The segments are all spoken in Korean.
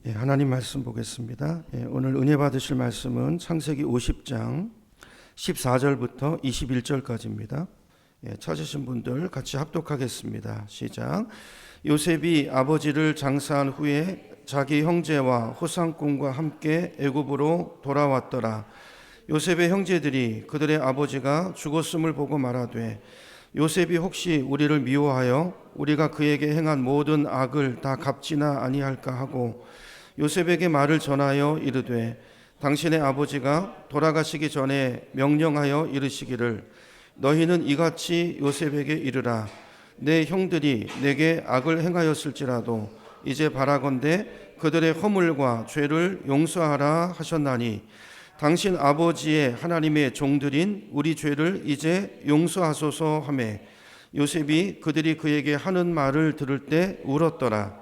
하나님 말씀 보겠습니다. 오늘 은혜 받으실 말씀은 창세기 50장 14절부터 21절까지입니다. 찾으신 분들 같이 합독하겠습니다. 시작. 요셉이 아버지를 장사한 후에 자기 형제와 호상꾼과 함께 애굽으로 돌아왔더라. 요셉의 형제들이 그들의 아버지가 죽었음을 보고 말하되 요셉이 혹시 우리를 미워하여 우리가 그에게 행한 모든 악을 다 갚지나 아니할까 하고 요셉에게 말을 전하여 이르되 당신의 아버지가 돌아가시기 전에 명령하여 이르시기를 너희는 이같이 요셉에게 이르라. 내 형들이 내게 악을 행하였을지라도 이제 바라건대 그들의 허물과 죄를 용서하라 하셨나니 당신 아버지의 하나님의 종들인 우리 죄를 이제 용서하소서 하며 요셉이 그들이 그에게 하는 말을 들을 때 울었더라.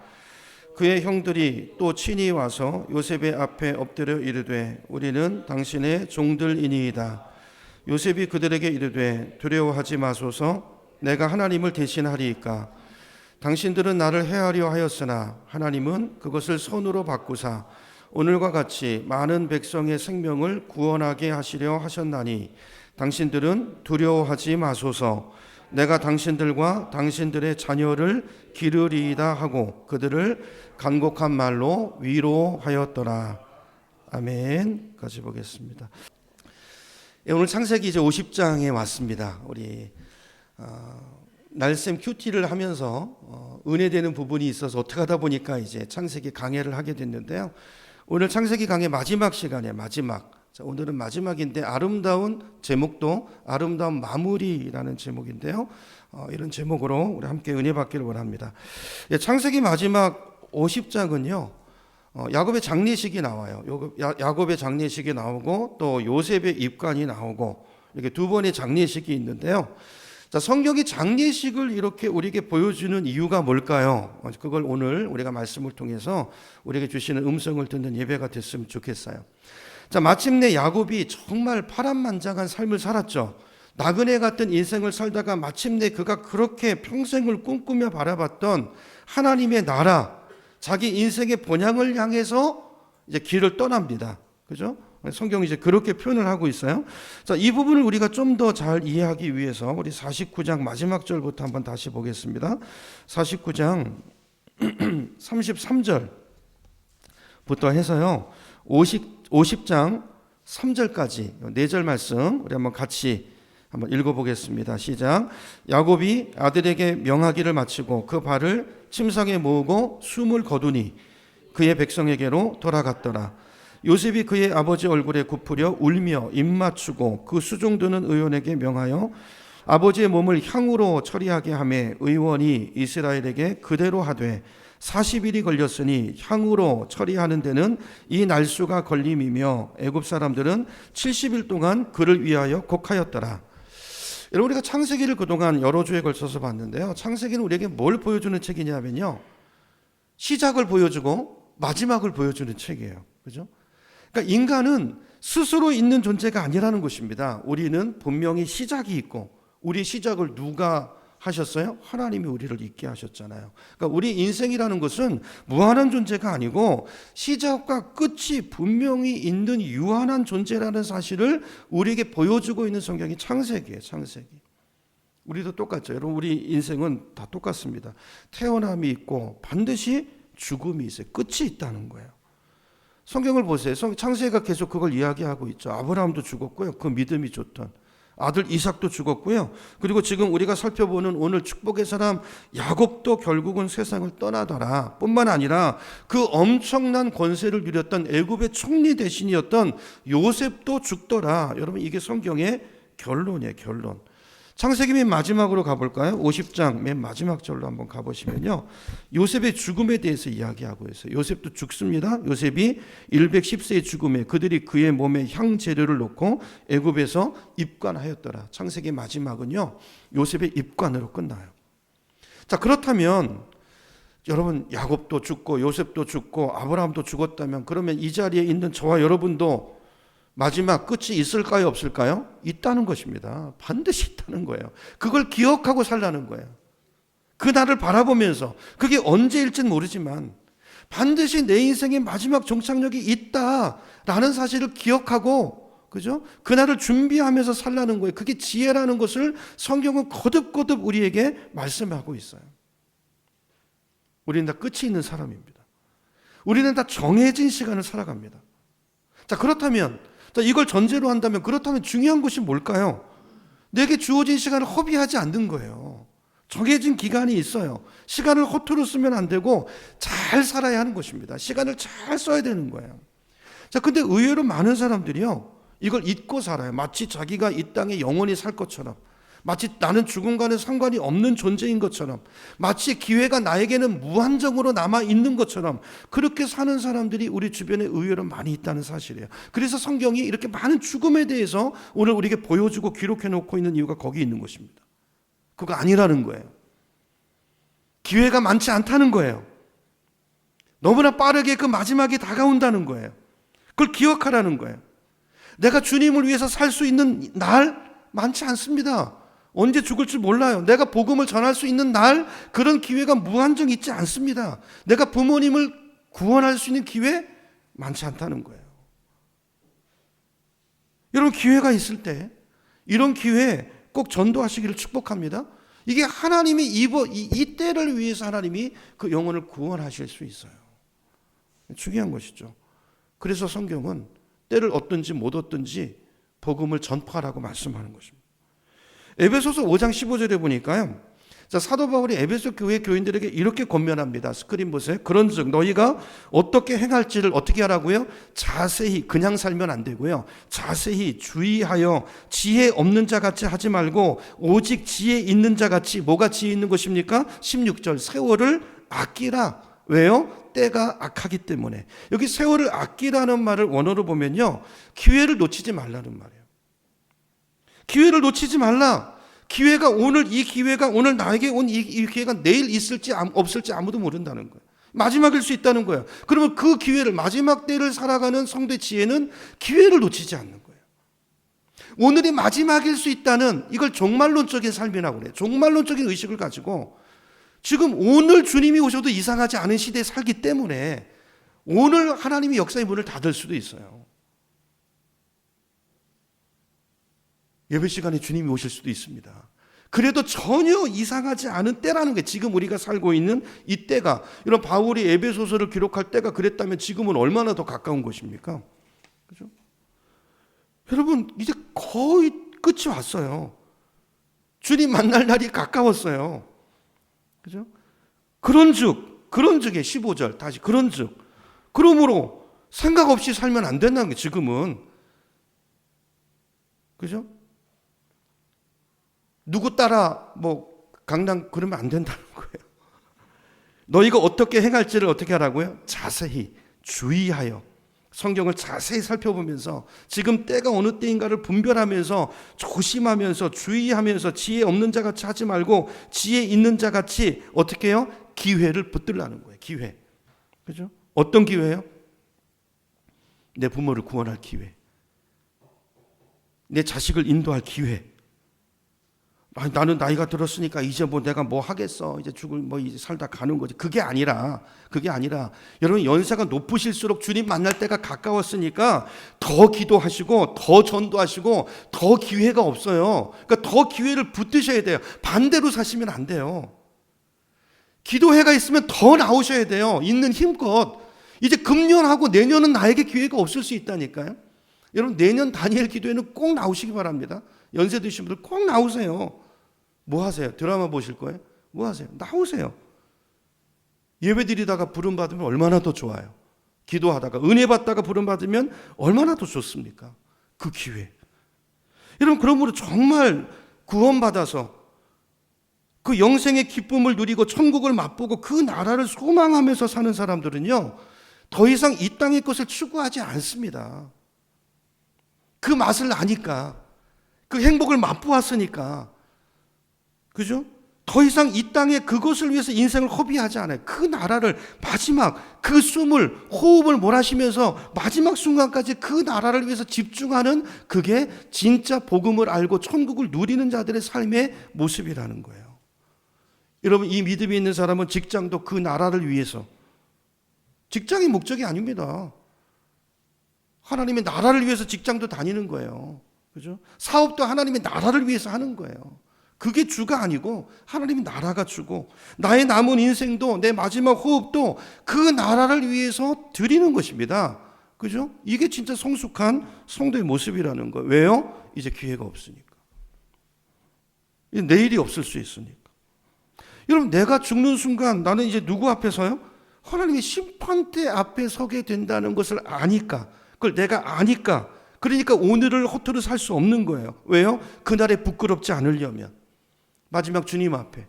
그의 형들이 또 친히 와서 요셉의 앞에 엎드려 이르되 우리는 당신의 종들이니이다. 요셉이 그들에게 이르되 두려워하지 마소서. 내가 하나님을 대신하리이까. 당신들은 나를 해하려 하였으나 하나님은 그것을 선으로 바꾸사 오늘과 같이 많은 백성의 생명을 구원하게 하시려 하셨나니 당신들은 두려워하지 마소서. 내가 당신들과 당신들의 자녀를 기르리이다 하고 그들을 간곡한 말로 위로하였더라. 아멘. 같이 보겠습니다. 오늘 창세기 이제 50장에 왔습니다. 우리 날샘 큐티를 하면서 은혜되는 부분이 있어서 어떻게 하다 보니까 이제 창세기 강해를 하게 됐는데요. 오늘 창세기 강의 마지막 시간에 마지막. 자, 오늘은 마지막인데 아름다운 제목도 아름다운 마무리라는 제목인데요. 이런 제목으로 우리 함께 은혜 받기를 원합니다. 창세기 마지막 50장은요. 야곱의 장례식이 나와요. 야곱의 장례식이 나오고 또 요셉의 입관이 나오고 이렇게 두 번의 장례식이 있는데요. 자, 성경이 장례식을 이렇게 우리에게 보여주는 이유가 뭘까요? 그걸 오늘 우리가 말씀을 통해서 우리에게 주시는 음성을 듣는 예배가 됐으면 좋겠어요. 자, 마침내 야곱이 정말 파란만장한 삶을 살았죠. 나그네 같은 인생을 살다가 마침내 그가 그렇게 평생을 꿈꾸며 바라봤던 하나님의 나라, 자기 인생의 본향을 향해서 이제 길을 떠납니다. 그죠? 성경이 이제 그렇게 표현을 하고 있어요. 자, 이 부분을 우리가 좀 더 잘 이해하기 위해서 우리 49장 마지막 절부터 한번 다시 보겠습니다. 49장 33절부터 해서요. 50장 3절까지 4절 말씀 우리 한번 같이 한번 읽어보겠습니다. 시작. 야곱이 아들에게 명하기를 마치고 그 발을 침상에 모으고 숨을 거두니 그의 백성에게로 돌아갔더라. 요셉이 그의 아버지 얼굴에 굽으려 울며 입 맞추고 그 수종드는 의원에게 명하여 아버지의 몸을 향으로 처리하게 하매 의원이 이스라엘에게 그대로 하되 40일이 걸렸으니 향으로 처리하는 데는 이 날수가 걸림이며 애굽 사람들은 70일 동안 그를 위하여 곡하였더라. 여러분, 우리가 창세기를 그동안 여러 주에 걸쳐서 봤는데요. 창세기는 우리에게 뭘 보여주는 책이냐면요, 시작을 보여주고 마지막을 보여주는 책이에요. 그죠? 그러니까 인간은 스스로 있는 존재가 아니라는 것입니다. 우리는 분명히 시작이 있고, 우리 시작을 누가 하셨어요? 하나님이 우리를 있게 하셨잖아요. 그러니까 우리 인생이라는 것은 무한한 존재가 아니고 시작과 끝이 분명히 있는 유한한 존재라는 사실을 우리에게 보여주고 있는 성경이 창세기예요. 창세기. 우리도 똑같죠. 여러분, 우리 인생은 다 똑같습니다. 태어남이 있고 반드시 죽음이 있어요. 끝이 있다는 거예요. 성경을 보세요. 창세기가 계속 그걸 이야기하고 있죠. 아브라함도 죽었고요. 그 믿음이 좋던 아들 이삭도 죽었고요. 그리고 지금 우리가 살펴보는 오늘 축복의 사람 야곱도 결국은 세상을 떠나더라. 뿐만 아니라 그 엄청난 권세를 누렸던 애굽의 총리 대신이었던 요셉도 죽더라. 여러분, 이게 성경의 결론이에요. 결론. 창세기 맨 마지막으로 가볼까요? 50장 맨 마지막 절로 한번 가보시면요, 요셉의 죽음에 대해서 이야기하고 있어요. 요셉도 죽습니다. 요셉이 110세의 죽음에 그들이 그의 몸에 향재료를 놓고 애굽에서 입관하였더라. 창세기 마지막은요, 요셉의 입관으로 끝나요. 자, 그렇다면 여러분, 야곱도 죽고 요셉도 죽고 아브라함도 죽었다면 그러면 이 자리에 있는 저와 여러분도 마지막 끝이 있을까요? 없을까요? 있다는 것입니다. 반드시 있다는 거예요. 그걸 기억하고 살라는 거예요. 그날을 바라보면서, 그게 언제일지는 모르지만 반드시 내 인생의 마지막 종착역이 있다라는 사실을 기억하고, 그죠? 그날을 준비하면서 살라는 거예요. 그게 지혜라는 것을 성경은 거듭거듭 우리에게 말씀하고 있어요. 우리는 다 끝이 있는 사람입니다. 우리는 다 정해진 시간을 살아갑니다. 자, 그렇다면, 자, 이걸 전제로 한다면, 그렇다면 중요한 것이 뭘까요? 내게 주어진 시간을 허비하지 않는 거예요. 정해진 기간이 있어요. 시간을 허투루 쓰면 안 되고 잘 살아야 하는 것입니다. 시간을 잘 써야 되는 거예요. 자, 근데 의외로 많은 사람들이요, 이걸 잊고 살아요. 마치 자기가 이 땅에 영원히 살 것처럼, 마치 나는 죽음과는 상관이 없는 존재인 것처럼, 마치 기회가 나에게는 무한정으로 남아 있는 것처럼 그렇게 사는 사람들이 우리 주변에 의외로 많이 있다는 사실이에요. 그래서 성경이 이렇게 많은 죽음에 대해서 오늘 우리에게 보여주고 기록해 놓고 있는 이유가 거기 있는 것입니다. 그거 아니라는 거예요. 기회가 많지 않다는 거예요. 너무나 빠르게 그 마지막이 다가온다는 거예요. 그걸 기억하라는 거예요. 내가 주님을 위해서 살 수 있는 날 많지 않습니다. 언제 죽을지 몰라요. 내가 복음을 전할 수 있는 날, 그런 기회가 무한정 있지 않습니다. 내가 부모님을 구원할 수 있는 기회 많지 않다는 거예요. 여러분, 기회가 있을 때 이런 기회에 꼭 전도하시기를 축복합니다. 이게 하나님이 이 때를 위해서 하나님이 그 영혼을 구원하실 수 있어요. 중요한 것이죠. 그래서 성경은 때를 얻든지 못 얻든지 복음을 전파하라고 말씀하는 것입니다. 에베소서 5장 15절에 보니까요, 자, 사도 바울이 에베소 교회 교인들에게 이렇게 권면합니다. 스크린 보세요. 그런즉 너희가 어떻게 행할지를 어떻게 하라고요? 자세히, 그냥 살면 안 되고요, 자세히 주의하여 지혜 없는 자 같이 하지 말고 오직 지혜 있는 자 같이. 뭐가 지혜 있는 것입니까? 16절, 세월을 아끼라. 왜요? 때가 악하기 때문에. 여기 세월을 아끼라는 말을 원어로 보면요, 기회를 놓치지 말라는 말이에요. 기회를 놓치지 말라. 기회가 오늘, 이 기회가 오늘 나에게 온 이 기회가 내일 있을지 없을지 아무도 모른다는 거예요. 마지막일 수 있다는 거예요. 그러면 그 기회를, 마지막 때를 살아가는 성도의 지혜는 기회를 놓치지 않는 거예요. 오늘이 마지막일 수 있다는, 이걸 종말론적인 삶이라고 그래요. 종말론적인 의식을 가지고 지금 오늘 주님이 오셔도 이상하지 않은 시대에 살기 때문에 오늘 하나님이 역사의 문을 닫을 수도 있어요. 예배 시간에 주님이 오실 수도 있습니다. 그래도 전혀 이상하지 않은 때라는 게, 지금 우리가 살고 있는 이 때가, 이런 바울이 에베소서를 기록할 때가 그랬다면 지금은 얼마나 더 가까운 것입니까? 그죠? 여러분, 이제 거의 끝이 왔어요. 주님 만날 날이 가까웠어요. 그죠? 그런즉의 15절 다시, 그런즉, 그러므로 생각 없이 살면 안 된다는 게, 지금은. 그죠? 누구 따라 강당 그러면 안 된다는 거예요. 너희가 어떻게 행할지를 어떻게 하라고요? 자세히 주의하여. 성경을 자세히 살펴보면서 지금 때가 어느 때인가를 분별하면서 조심하면서 주의하면서 지혜 없는 자 같이 하지 말고 지혜 있는 자 같이 어떻게 해요? 기회를 붙들라는 거예요. 기회. 그죠? 어떤 기회예요? 내 부모를 구원할 기회. 내 자식을 인도할 기회. 나는 나이가 들었으니까 이제 내가 하겠어. 이제 이제 살다 가는 거지. 그게 아니라 여러분, 연세가 높으실수록 주님 만날 때가 가까웠으니까 더 기도하시고 더 전도하시고 더 기회가 없어요. 그러니까 더 기회를 붙드셔야 돼요. 반대로 사시면 안 돼요. 기도회가 있으면 더 나오셔야 돼요. 있는 힘껏. 이제 금년하고 내년은 나에게 기회가 없을 수 있다니까요. 여러분, 내년 다니엘 기도회는 꼭 나오시기 바랍니다. 연세 드신 분들 꼭 나오세요. 뭐 하세요? 드라마 보실 거예요? 뭐 하세요? 나오세요. 예배 드리다가 부름 받으면 얼마나 더 좋아요. 기도하다가 은혜 받다가 부름 받으면 얼마나 더 좋습니까? 그 기회. 여러분, 그러므로 정말 구원받아서 그 영생의 기쁨을 누리고 천국을 맛보고 그 나라를 소망하면서 사는 사람들은요, 더 이상 이 땅의 것을 추구하지 않습니다. 그 맛을 아니까, 그 행복을 맛보았으니까. 그죠? 더 이상 이 땅에 그것을 위해서 인생을 허비하지 않아요. 그 나라를, 마지막 그 숨을, 호흡을 몰아쉬면서 마지막 순간까지 그 나라를 위해서 집중하는, 그게 진짜 복음을 알고 천국을 누리는 자들의 삶의 모습이라는 거예요. 여러분, 이 믿음이 있는 사람은 직장도 그 나라를 위해서, 직장이 목적이 아닙니다. 하나님의 나라를 위해서 직장도 다니는 거예요. 그죠? 사업도 하나님의 나라를 위해서 하는 거예요. 그게 주가 아니고 하나님의 나라가 주고, 나의 남은 인생도 내 마지막 호흡도 그 나라를 위해서 드리는 것입니다. 그죠? 이게 진짜 성숙한 성도의 모습이라는 거예요. 왜요? 이제 기회가 없으니까. 내일이 없을 수 있으니까. 여러분, 내가 죽는 순간 나는 이제 누구 앞에 서요? 하나님의 심판대 앞에 서게 된다는 것을 아니까, 그걸 내가 아니까, 그러니까 오늘을 허투루 살 수 없는 거예요. 왜요? 그날에 부끄럽지 않으려면. 마지막 주님 앞에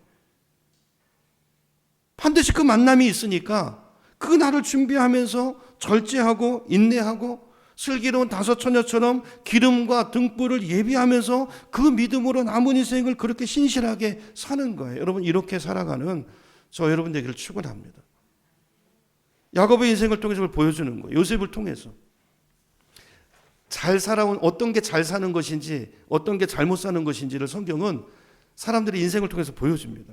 반드시 그 만남이 있으니까 그 날을 준비하면서 절제하고 인내하고 슬기로운 다섯 처녀처럼 기름과 등불을 예비하면서 그 믿음으로 남은 인생을 그렇게 신실하게 사는 거예요. 여러분, 이렇게 살아가는 저 여러분 되기를 축원합니다. 야곱의 인생을 통해서 그걸 보여주는 거예요. 요셉을 통해서 잘 살아온, 어떤 게 잘 사는 것인지 어떤 게 잘못 사는 것인지를 성경은 사람들의 인생을 통해서 보여줍니다.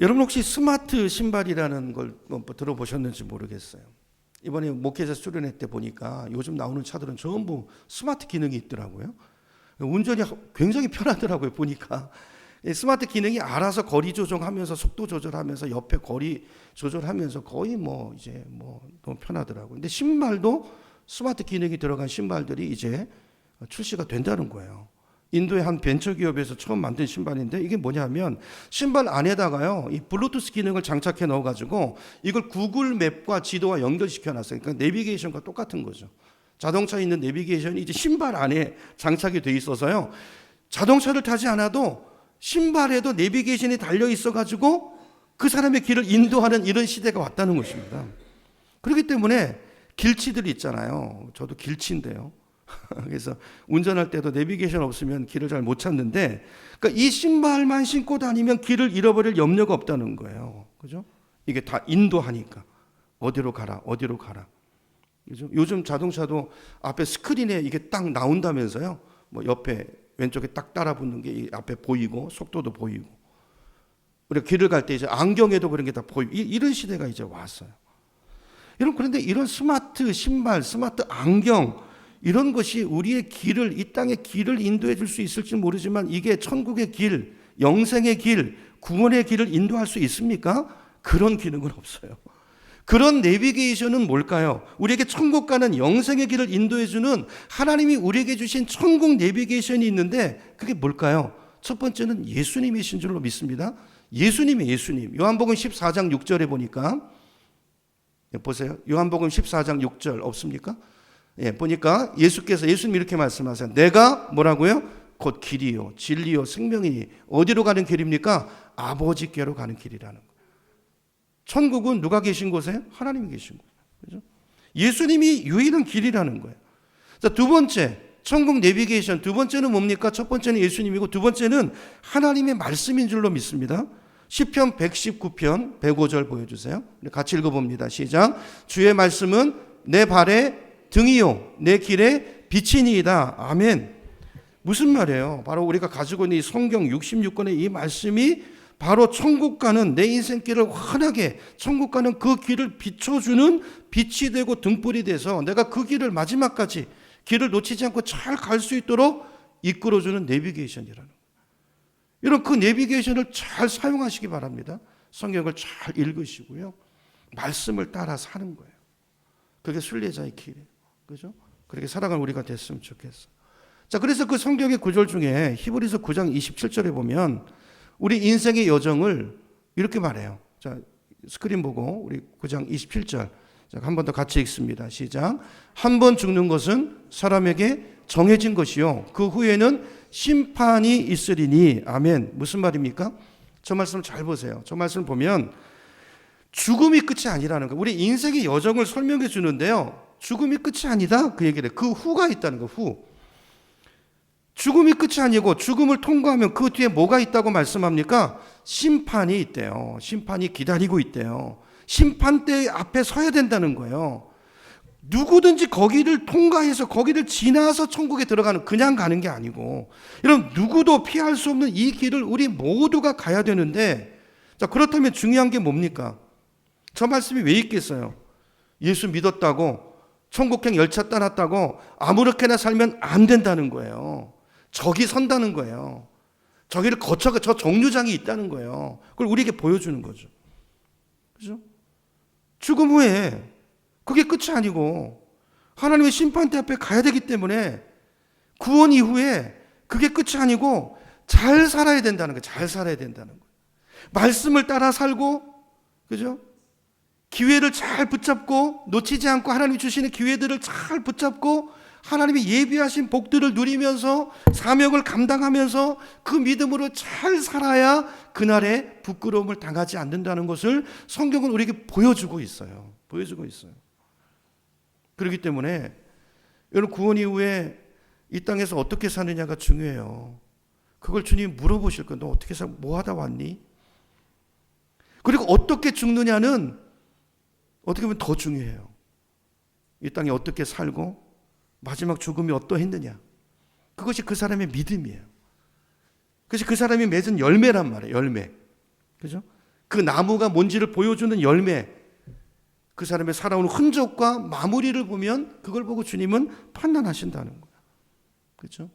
여러분, 혹시 스마트 신발이라는 걸 들어보셨는지 모르겠어요. 이번에 목회자 수련회 때 보니까 요즘 나오는 차들은 전부 스마트 기능이 있더라고요. 운전이 굉장히 편하더라고요. 보니까 스마트 기능이 알아서 거리 조정하면서 속도 조절하면서 옆에 거리 조절하면서 거의 이제 너무 편하더라고요. 근데 신발도 스마트 기능이 들어간 신발들이 이제 출시가 된다는 거예요. 인도의 한 벤처기업에서 처음 만든 신발인데, 이게 뭐냐면 신발 안에다가요, 이 블루투스 기능을 장착해 넣어가지고 이걸 구글 맵과 지도와 연결시켜 놨어요. 그러니까 내비게이션과 똑같은 거죠. 자동차에 있는 내비게이션이 이제 신발 안에 장착이 돼 있어서요, 자동차를 타지 않아도 신발에도 내비게이션이 달려 있어가지고 그 사람의 길을 인도하는 이런 시대가 왔다는 것입니다. 그렇기 때문에 길치들이 있잖아요. 저도 길치인데요. 그래서 운전할 때도 내비게이션 없으면 길을 잘 못 찾는데, 그러니까 이 신발만 신고 다니면 길을 잃어버릴 염려가 없다는 거예요. 그죠? 이게 다 인도하니까 어디로 가라, 어디로 가라. 그죠? 요즘 자동차도 앞에 스크린에 이게 딱 나온다면서요. 옆에 왼쪽에 딱 따라붙는 게 앞에 보이고 속도도 보이고. 우리가 길을 갈 때 이제 안경에도 그런 게 다 보이고, 이런 시대가 이제 왔어요. 여러분, 그런데 이런 스마트 신발, 스마트 안경, 이런 것이 우리의 길을, 이 땅의 길을 인도해 줄 수 있을지 모르지만 이게 천국의 길, 영생의 길, 구원의 길을 인도할 수 있습니까? 그런 기능은 없어요. 그런 내비게이션은 뭘까요? 우리에게 천국 가는 영생의 길을 인도해 주는 하나님이 우리에게 주신 천국 내비게이션이 있는데, 그게 뭘까요? 첫 번째는 예수님이신 줄로 믿습니다. 예수님. 요한복음 14장 6절에 보니까, 보세요. 요한복음 14장 6절 없습니까? 보니까 예수님이 이렇게 말씀하세요. 내가 뭐라고요? 곧 길이요 진리요 생명이니 어디로 가는 길입니까? 아버지께로 가는 길이라는 거예요. 천국은 누가 계신 곳에? 하나님이 계신 거예요. 그렇죠? 예수님이 유일한 길이라는 거예요. 자, 두 번째, 천국 내비게이션. 두 번째는 뭡니까? 첫 번째는 예수님이고 두 번째는 하나님의 말씀인 줄로 믿습니다. 시편 119편 105절 보여주세요. 같이 읽어봅니다. 시작. 주의 말씀은 내 발에 등이요 내 길에 빛이니이다. 아멘. 무슨 말이에요? 바로 우리가 가지고 있는 이 성경 66권의 이 말씀이 바로 천국 가는 내 인생길을 환하게, 천국 가는 그 길을 비춰주는 빛이 되고 등불이 돼서 내가 그 길을 마지막까지 길을 놓치지 않고 잘 갈 수 있도록 이끌어주는 내비게이션이라는 거예요. 여러분, 그 내비게이션을 잘 사용하시기 바랍니다. 성경을 잘 읽으시고요, 말씀을 따라 사는 거예요. 그게 순례자의 길이에요. 그죠? 그렇게 살아가는 우리가 됐으면 좋겠어. 자, 그래서 그 성경의 구절 중에 히브리서 9장 27절에 보면 우리 인생의 여정을 이렇게 말해요. 자, 스크린 보고 우리 9장 27절 한 번 더 같이 읽습니다. 시작. 한 번 죽는 것은 사람에게 정해진 것이요 그 후에는 심판이 있으리니. 아멘. 무슨 말입니까? 저 말씀을 잘 보세요. 저 말씀을 보면 죽음이 끝이 아니라는 거예요. 우리 인생의 여정을 설명해 주는데요, 죽음이 끝이 아니다 그 얘기를 해요. 그 후가 있다는 거예요. 후. 죽음이 끝이 아니고 죽음을 통과하면 그 뒤에 뭐가 있다고 말씀합니까? 심판이 있대요. 심판이 기다리고 있대요. 심판대 앞에 서야 된다는 거예요. 누구든지 거기를 통과해서 거기를 지나서 천국에 들어가는, 그냥 가는 게 아니고, 이런 누구도 피할 수 없는 이 길을 우리 모두가 가야 되는데, 자, 그렇다면 중요한 게 뭡니까? 저 말씀이 왜 있겠어요? 예수 믿었다고 천국행 열차 따랐다고 아무렇게나 살면 안 된다는 거예요. 적이 선다는 거예요. 저기를 거쳐가 저 정류장이 있다는 거예요. 그걸 우리에게 보여주는 거죠. 그죠? 죽음 후에 그게 끝이 아니고 하나님의 심판대 앞에 가야 되기 때문에 구원 이후에 그게 끝이 아니고 잘 살아야 된다는 거예요. 잘 살아야 된다는 거예요. 말씀을 따라 살고, 그죠? 기회를 잘 붙잡고 놓치지 않고 하나님이 주시는 기회들을 잘 붙잡고 하나님이 예비하신 복들을 누리면서 사명을 감당하면서 그 믿음으로 잘 살아야 그날에 부끄러움을 당하지 않는다는 것을 성경은 우리에게 보여주고 있어요. 보여주고 있어요. 그렇기 때문에 여러분 구원 이후에 이 땅에서 어떻게 사느냐가 중요해요. 그걸 주님이 물어보실 거예요. 너 어떻게 살, 뭐 하다 왔니? 그리고 어떻게 죽느냐는 어떻게 보면 더 중요해요. 이 땅에 어떻게 살고 마지막 죽음이 어떠했느냐. 그것이 그 사람의 믿음이에요. 그것이 그 사람이 맺은 열매란 말이에요. 열매. 그죠? 그 나무가 뭔지를 보여주는 열매. 그 사람의 살아온 흔적과 마무리를 보면 그걸 보고 주님은 판단하신다는 거예요. 그렇죠?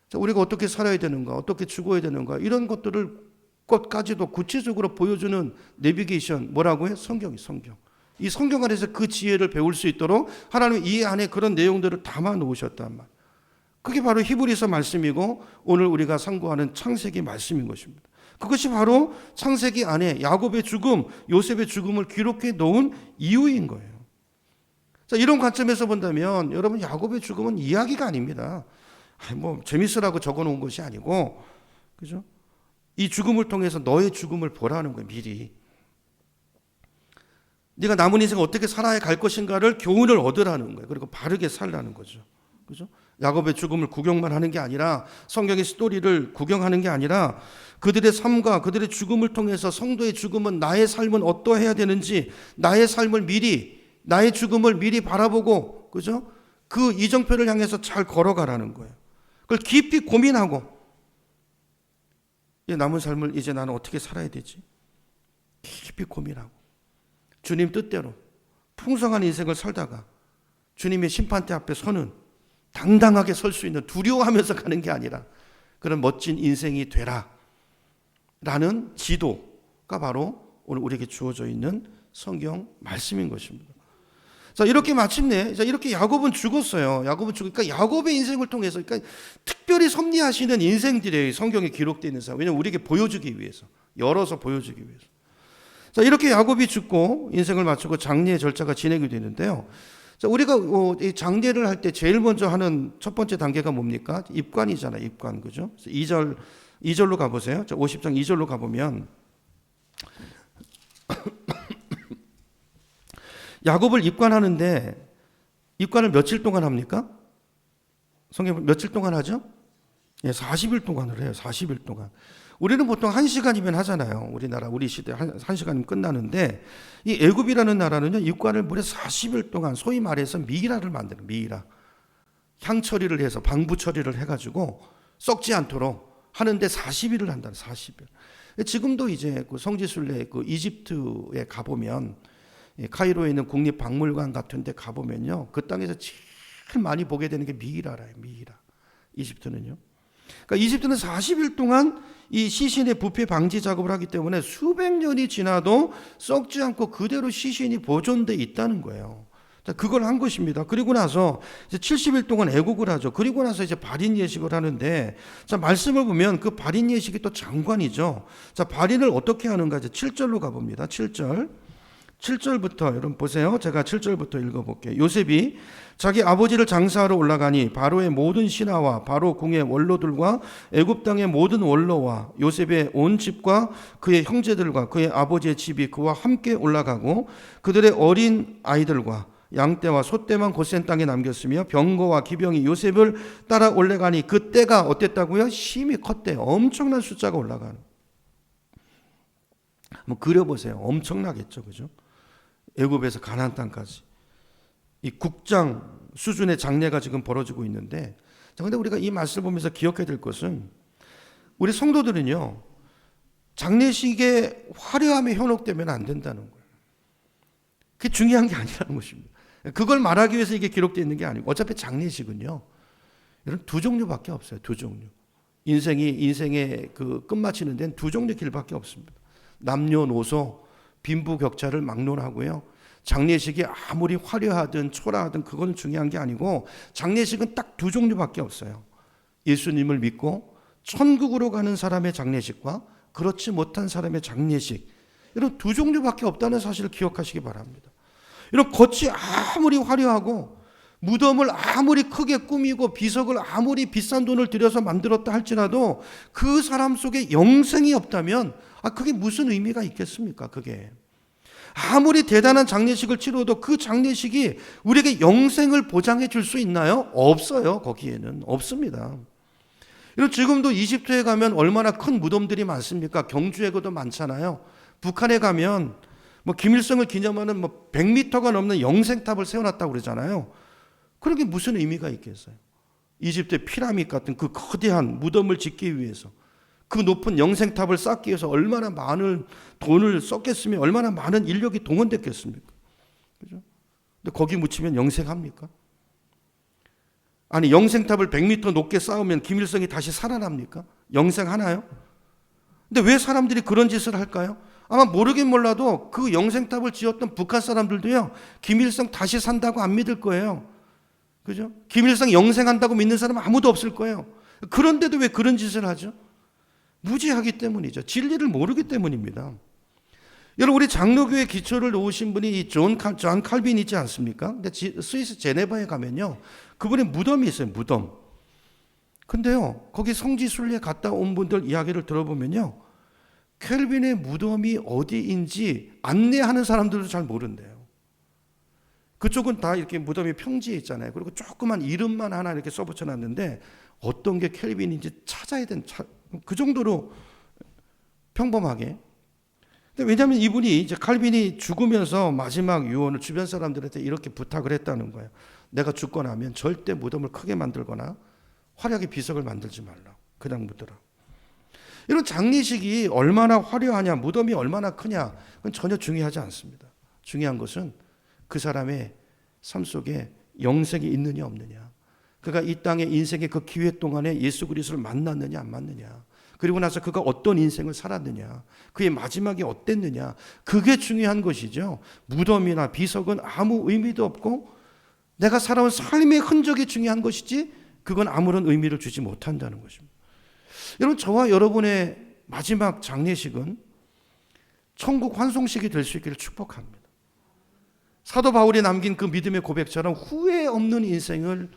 자, 우리가 어떻게 살아야 되는가, 어떻게 죽어야 되는가 이런 것들을 것까지도 구체적으로 보여주는 내비게이션 뭐라고 해요? 성경이 성경. 이 성경 안에서 그 지혜를 배울 수 있도록 하나님은 이 안에 그런 내용들을 담아 놓으셨단 말이에요. 그게 바로 히브리서 말씀이고 오늘 우리가 상고하는 창세기 말씀인 것입니다. 그것이 바로 창세기 안에 야곱의 죽음, 요셉의 죽음을 기록해 놓은 이유인 거예요. 자, 이런 관점에서 본다면 여러분 야곱의 죽음은 이야기가 아닙니다. 뭐 재밌으라고 적어 놓은 것이 아니고, 그죠? 이 죽음을 통해서 너의 죽음을 보라는 거예요. 미리. 네가 남은 인생 어떻게 살아야 갈 것인가를 교훈을 얻으라는 거예요. 그리고 바르게 살라는 거죠. 그죠? 야곱의 죽음을 구경만 하는 게 아니라 성경의 스토리를 구경하는 게 아니라 그들의 삶과 그들의 죽음을 통해서 성도의 죽음은 나의 삶은 어떠해야 되는지 나의 삶을 미리 나의 죽음을 미리 바라보고 그죠? 그 이정표를 향해서 잘 걸어가라는 거예요. 그걸 깊이 고민하고 남은 삶을 이제 나는 어떻게 살아야 되지? 깊이 고민하고 주님 뜻대로 풍성한 인생을 살다가 주님의 심판대 앞에 서는 당당하게 설 수 있는 두려워하면서 가는 게 아니라 그런 멋진 인생이 되라 라는 지도가 바로 오늘 우리에게 주어져 있는 성경 말씀인 것입니다. 자, 이렇게 마침내 이렇게 야곱은 죽었어요. 야곱은 죽으니까 야곱의 인생을 통해서 그러니까 특별히 섭리하시는 인생들이 성경에 기록되어 있는 사람. 왜냐하면 우리에게 보여주기 위해서 열어서 보여주기 위해서. 자, 이렇게 야곱이 죽고 인생을 마치고 장례의 절차가 진행이 되는데요. 자, 우리가 이 장례를 할 때 제일 먼저 하는 첫 번째 단계가 뭡니까? 입관이잖아요. 입관. 그죠? 2절로 가보세요. 자, 50장 2절로 가보면 야곱을 입관하는데 입관을 며칠 동안 합니까? 성경 며칠 동안 하죠? 예, 40일 동안을 해요. 40일 동안. 우리는 보통 1시간이면 하잖아요. 우리나라 우리 시대 1시간이면 끝나는데 이 애굽이라는 나라는요. 입관을 무려 40일 동안 소위 말해서 미이라를 만드는 미이라. 향 처리를 해서 방부 처리를 해가지고 썩지 않도록 하는데 40일을 한다는 40일. 지금도 이제 그 성지순례 그 이집트에 가보면 카이로에 있는 국립박물관 같은 데 가보면요. 그 땅에서 제일 많이 보게 되는 게 미이라라요. 미이라. 이집트는요. 그러니까 이집트는 40일 동안 이 시신의 부패 방지 작업을 하기 때문에 수백 년이 지나도 썩지 않고 그대로 시신이 보존돼 있다는 거예요. 자, 그걸 한 것입니다. 그리고 나서 이제 70일 동안 애국을 하죠. 그리고 나서 이제 발인 예식을 하는데, 자, 말씀을 보면 그 발인 예식이 또 장관이죠. 자, 발인을 어떻게 하는가 이제 7절로 가봅니다. 7절부터 여러분 보세요. 제가 7절부터 읽어볼게요. 요셉이 자기 아버지를 장사하러 올라가니 바로의 모든 신하와 바로 궁의 원로들과 애굽 땅의 모든 원로와 요셉의 온 집과 그의 형제들과 그의 아버지의 집이 그와 함께 올라가고 그들의 어린 아이들과 양떼와 소떼만 고센 땅에 남겼으며 병거와 기병이 요셉을 따라 올라가니 그 때가 어땠다고요? 심히 컸대요. 엄청난 숫자가 올라가는. 한번 그려보세요. 엄청나겠죠, 그죠? 애굽에서 가나안 땅까지 이 국장 수준의 장례가 지금 벌어지고 있는데, 자, 근데 우리가 이 말씀을 보면서 기억해야 될 것은 우리 성도들은요 장례식에 화려함에 현혹되면 안 된다는 거예요. 그게 중요한 게 아니라는 것입니다. 그걸 말하기 위해서 이게 기록되어 있는 게 아니고, 어차피 장례식은요, 이런 두 종류밖에 없어요. 두 종류. 인생의 그 끝마치는 데는 두 종류 길밖에 없습니다. 남녀노소, 빈부격차를 막론하고요. 장례식이 아무리 화려하든 초라하든 그건 중요한 게 아니고, 장례식은 딱 두 종류밖에 없어요. 예수님을 믿고 천국으로 가는 사람의 장례식과 그렇지 못한 사람의 장례식, 이런 두 종류밖에 없다는 사실을 기억하시기 바랍니다. 이런 겉이 아무리 화려하고 무덤을 아무리 크게 꾸미고 비석을 아무리 비싼 돈을 들여서 만들었다 할지라도 그 사람 속에 영생이 없다면 그게 무슨 의미가 있겠습니까? 그게 아무리 대단한 장례식을 치러도 그 장례식이 우리에게 영생을 보장해 줄 수 있나요? 없어요. 거기에는 없습니다. 이런 지금도 이집트에 가면 얼마나 큰 무덤들이 많습니까? 경주에도 많잖아요. 북한에 가면 뭐 김일성을 기념하는 100m가 넘는 영생탑을 세워놨다고 그러잖아요. 그런 게 무슨 의미가 있겠어요? 이집트의 피라미드 같은 그 거대한 무덤을 짓기 위해서, 그 높은 영생탑을 쌓기 위해서 얼마나 많은 돈을 썼겠으며 얼마나 많은 인력이 동원됐겠습니까? 그죠? 근데 거기 묻히면 영생합니까? 아니, 영생탑을 100m 높게 쌓으면 김일성이 다시 살아납니까? 영생하나요? 근데 왜 사람들이 그런 짓을 할까요? 아마 모르긴 몰라도 그 영생탑을 지었던 북한 사람들도요, 김일성 다시 산다고 안 믿을 거예요. 그죠? 김일성 영생한다고 믿는 사람은 아무도 없을 거예요. 그런데도 왜 그런 짓을 하죠? 무지하기 때문이죠. 진리를 모르기 때문입니다. 여러분, 우리 장로교회 기초를 놓으신 분이 이 존 칼빈 있지 않습니까? 근데 스위스 제네바에 가면요, 그분의 무덤이 있어요. 무덤. 근데요, 거기 성지 순례 갔다 온 분들 이야기를 들어보면요, 켈빈의 무덤이 어디인지 안내하는 사람들도 잘 모른대요. 그쪽은 다 이렇게 무덤이 평지에 있잖아요. 그리고 조그만 이름만 하나 이렇게 써붙여놨는데 어떤 게 켈빈인지 찾아야 되는, 그 정도로 평범하게. 근데 왜냐하면 이분이 이제 칼빈이 죽으면서 마지막 유언을 주변 사람들한테 이렇게 부탁을 했다는 거예요. 내가 죽고 나면 절대 무덤을 크게 만들거나 화려하게 비석을 만들지 말라. 그냥 묻더라. 이런 장례식이 얼마나 화려하냐, 무덤이 얼마나 크냐, 그건 전혀 중요하지 않습니다. 중요한 것은 그 사람의 삶 속에 영생이 있느냐 없느냐, 그가 이 땅의 인생의 그 기회 동안에 예수 그리스도를 만났느냐 안 만났느냐, 그리고 나서 그가 어떤 인생을 살았느냐, 그의 마지막이 어땠느냐, 그게 중요한 것이죠. 무덤이나 비석은 아무 의미도 없고 내가 살아온 삶의 흔적이 중요한 것이지 그건 아무런 의미를 주지 못한다는 것입니다. 여러분, 저와 여러분의 마지막 장례식은 천국 환송식이 될 수 있기를 축복합니다. 사도 바울이 남긴 그 믿음의 고백처럼 후회 없는 인생을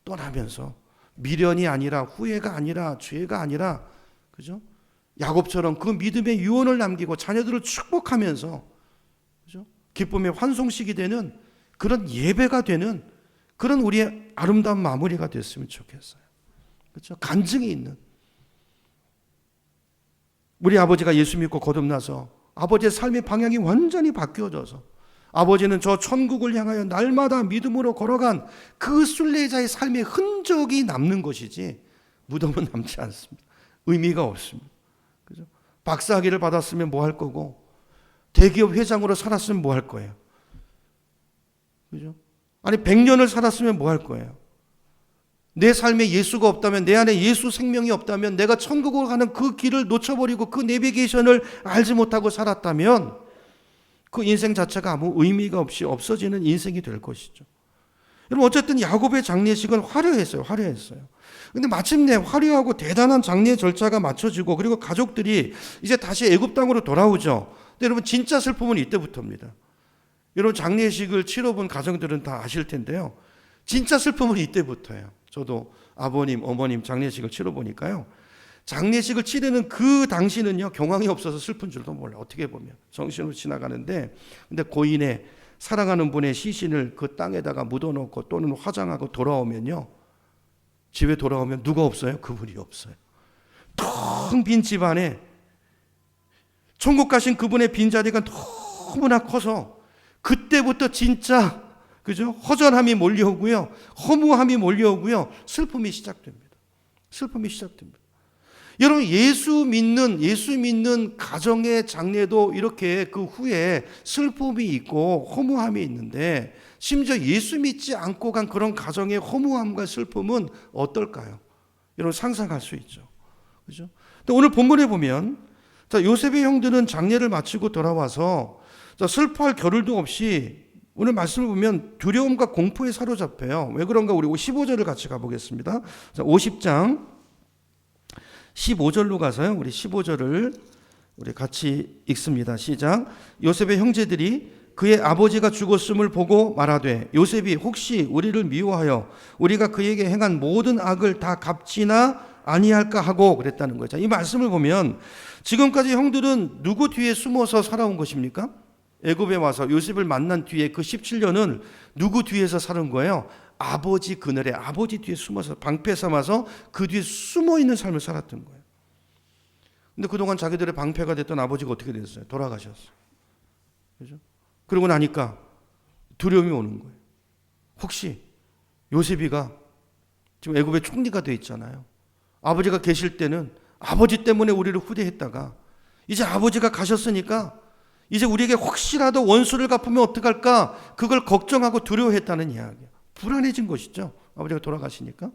떠나면서 미련이 아니라, 후회가 아니라, 죄가 아니라, 그죠? 야곱처럼 그 믿음의 유언을 남기고 자녀들을 축복하면서, 그죠? 기쁨의 환송식이 되는 그런 예배가 되는 그런 우리의 아름다운 마무리가 됐으면 좋겠어요. 그렇죠? 간증이 있는. 우리 아버지가 예수 믿고 거듭나서 아버지의 삶의 방향이 완전히 바뀌어져서 아버지는 저 천국을 향하여 날마다 믿음으로 걸어간 그 순례자의 삶의 흔적이 남는 것이지 무덤은 남지 않습니다. 의미가 없습니다. 그죠? 박사학위를 받았으면 뭐 할 거고, 대기업 회장으로 살았으면 뭐 할 거예요. 그죠? 아니 100년을 살았으면 뭐 할 거예요. 내 삶에 예수가 없다면, 내 안에 예수 생명이 없다면, 내가 천국으로 가는 그 길을 놓쳐버리고 그 내비게이션을 알지 못하고 살았다면 그 인생 자체가 아무 의미가 없이 없어지는 인생이 될 것이죠. 여러분, 어쨌든 야곱의 장례식은 화려했어요. 화려했어요. 근데 마침내 화려하고 대단한 장례 절차가 맞춰지고, 그리고 가족들이 이제 다시 애굽 땅으로 돌아오죠. 근데 여러분, 진짜 슬픔은 이때부터입니다. 여러분, 장례식을 치러본 가정들은 다 아실 텐데요, 진짜 슬픔은 이때부터예요. 저도 아버님, 어머님 장례식을 치러보니까요, 장례식을 치르는 그 당시는요, 경황이 없어서 슬픈 줄도 몰라요. 어떻게 보면 정신으로 지나가는데, 근데 고인의 사랑하는 분의 시신을 그 땅에다가 묻어놓고 또는 화장하고 돌아오면요, 집에 돌아오면 누가 없어요? 그분이 없어요. 텅 빈 집안에 천국 가신 그분의 빈자리가 너무나 커서 그때부터 진짜, 그죠? 허전함이 몰려오고요, 허무함이 몰려오고요, 슬픔이 시작됩니다. 슬픔이 시작됩니다. 여러분, 예수 믿는 가정의 장례도 이렇게 그 후에 슬픔이 있고 허무함이 있는데, 심지어 예수 믿지 않고 간 그런 가정의 허무함과 슬픔은 어떨까요? 여러분, 상상할 수 있죠. 그죠? 근데 오늘 본문에 보면, 자, 요셉의 형들은 장례를 마치고 돌아와서 슬퍼할 겨를도 없이 오늘 말씀을 보면 두려움과 공포에 사로잡혀요. 왜 그런가? 우리 15절을 같이 가보겠습니다. 자, 50장 15절로 가서요. 우리 15절을 우리 같이 읽습니다. 시작. 요셉의 형제들이 그의 아버지가 죽었음을 보고 말하되 요셉이 혹시 우리를 미워하여 우리가 그에게 행한 모든 악을 다 갚지나 아니할까 하고 그랬다는 거죠. 이 말씀을 보면 지금까지 형들은 누구 뒤에 숨어서 살아온 것입니까? 애굽에 와서 요셉을 만난 뒤에 그 17년은 누구 뒤에서 살은 거예요? 아버지 그늘에, 아버지 뒤에 숨어서 방패 삼아서 그 뒤에 숨어 있는 삶을 살았던 거예요. 근데 그동안 자기들의 방패가 됐던 아버지가 어떻게 됐어요? 돌아가셨어요. 그죠? 그러고 나니까 두려움이 오는 거예요. 혹시 요셉이가 지금 애굽의 총리가 돼 있잖아요. 아버지가 계실 때는 아버지 때문에 우리를 후대했다가 이제 아버지가 가셨으니까 이제 우리에게 혹시라도 원수를 갚으면 어떡할까? 그걸 걱정하고 두려워했다는 이야기예요. 불안해진 것이죠. 아버지가 돌아가시니까.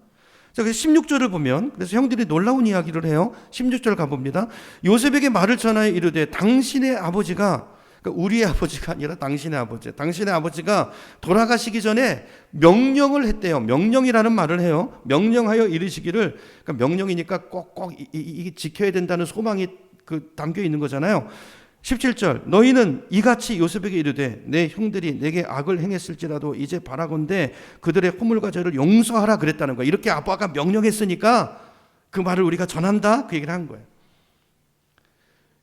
자, 그래서 16절을 보면, 그래서 형들이 놀라운 이야기를 해요. 16절 가봅니다. 요셉에게 말을 전하여 이르되 당신의 아버지가, 그러니까 우리의 아버지가 아니라 당신의 아버지, 당신의 아버지가 돌아가시기 전에 명령을 했대요. 명령이라는 말을 해요. 명령하여 이르시기를, 그러니까 명령이니까 꼭꼭 이게 지켜야 된다는 소망이 담겨 있는 거잖아요. 17절 너희는 이같이 요셉에게 이르되 내 형들이 내게 악을 행했을지라도 이제 바라건대 그들의 허물과 죄를 용서하라 그랬다는 거예요. 이렇게 아빠가 명령했으니까 그 말을 우리가 전한다, 그 얘기를 한 거예요.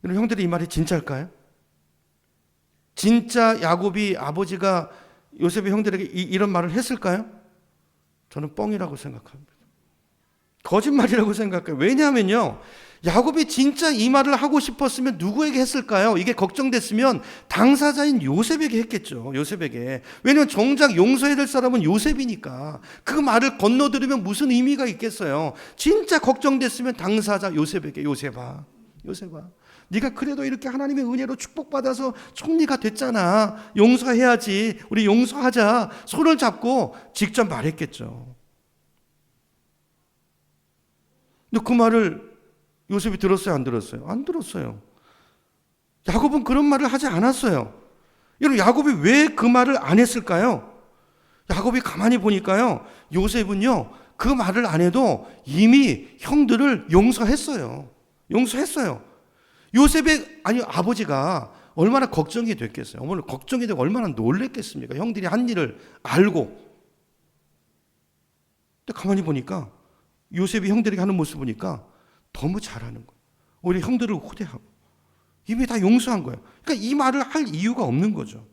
여러분, 형들이 이 말이 진짜일까요? 진짜 야곱이 아버지가 요셉의 형들에게 이런 말을 했을까요? 저는 뻥이라고 생각합니다. 거짓말이라고 생각해요. 왜냐하면요, 야곱이 진짜 이 말을 하고 싶었으면 누구에게 했을까요? 이게 걱정됐으면 당사자인 요셉에게 했겠죠. 요셉에게. 왜냐하면 정작 용서해야 될 사람은 요셉이니까. 그 말을 건너들으면 무슨 의미가 있겠어요. 진짜 걱정됐으면 당사자 요셉에게. 요셉아, 네가 그래도 이렇게 하나님의 은혜로 축복받아서 총리가 됐잖아. 용서해야지. 우리 용서하자. 손을 잡고 직접 말했겠죠. 근데 그 말을 요셉이 들었어요, 안 들었어요? 안 들었어요. 야곱은 그런 말을 하지 않았어요. 여러분, 야곱이 왜 그 말을 안 했을까요? 야곱이 가만히 보니까요, 요셉은요, 그 말을 안 해도 이미 형들을 용서했어요. 요셉의, 아버지가 얼마나 걱정이 됐겠어요. 어머니 걱정이 되고 얼마나 놀랬겠습니까? 형들이 한 일을 알고. 근데 가만히 보니까 요셉이 형들에게 하는 모습 보니까 너무 잘하는 거예요. 오히려 형들을 호대하고 이미 다 용서한 거예요. 그러니까 이 말을 할 이유가 없는 거죠.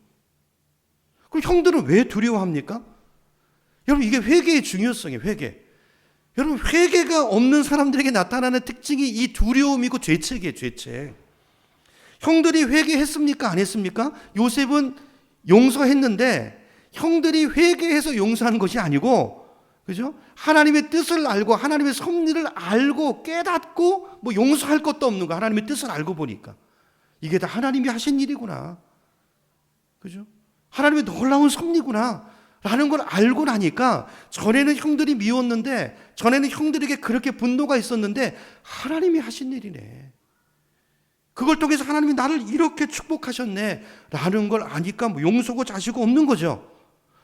그럼 형들은 왜 두려워합니까? 여러분, 이게 회개의 중요성이에요. 회개. 여러분, 회개가 없는 사람들에게 나타나는 특징이 이 두려움이고 죄책이에요. 죄책. 형들이 회개했습니까? 안 했습니까? 요셉은 용서했는데 형들이 회개해서 용서하는 것이 아니고, 그죠? 하나님의 뜻을 알고 하나님의 섭리를 알고 깨닫고 뭐 용서할 것도 없는 거. 하나님의 뜻을 알고 보니까 이게 다 하나님이 하신 일이구나. 그죠? 하나님의 놀라운 섭리구나 라는 걸 알고 나니까 전에는 형들이 미웠는데, 전에는 형들에게 그렇게 분노가 있었는데 하나님이 하신 일이네. 그걸 통해서 하나님이 나를 이렇게 축복하셨네 라는 걸 아니까 뭐 용서고 자시고 없는 거죠.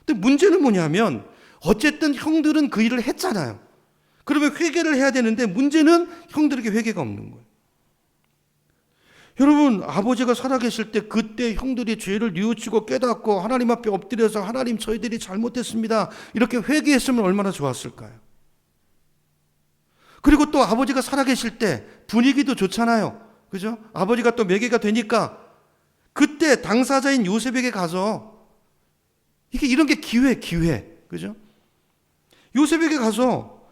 근데 문제는 뭐냐면 어쨌든 형들은 그 일을 했잖아요. 그러면 회개를 해야 되는데 문제는 형들에게 회개가 없는 거예요. 여러분, 아버지가 살아계실 때 그때 형들이 죄를 뉘우치고 깨닫고 하나님 앞에 엎드려서 하나님, 저희들이 잘못했습니다, 이렇게 회개했으면 얼마나 좋았을까요? 그리고 또 아버지가 살아계실 때 분위기도 좋잖아요. 그죠? 아버지가 또 매개가 되니까 그때 당사자인 요셉에게 가서 이런 게 기회. 그죠? 요셉에게 가서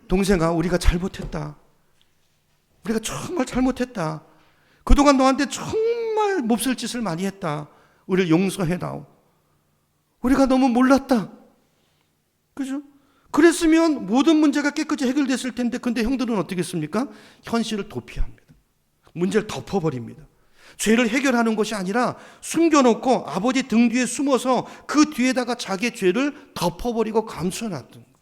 동생아, 우리가 잘못했다. 우리가 정말 잘못했다. 그동안 너한테 정말 몹쓸 짓을 많이 했다. 우리를 용서해다오. 우리가 너무 몰랐다. 그죠? 그랬으면 모든 문제가 깨끗이 해결됐을 텐데, 근데 형들은 어떻게 했습니까? 현실을 도피합니다. 문제를 덮어버립니다. 죄를 해결하는 것이 아니라 숨겨놓고 아버지 등 뒤에 숨어서 그 뒤에다가 자기의 죄를 덮어버리고 감춰놨던 거예요.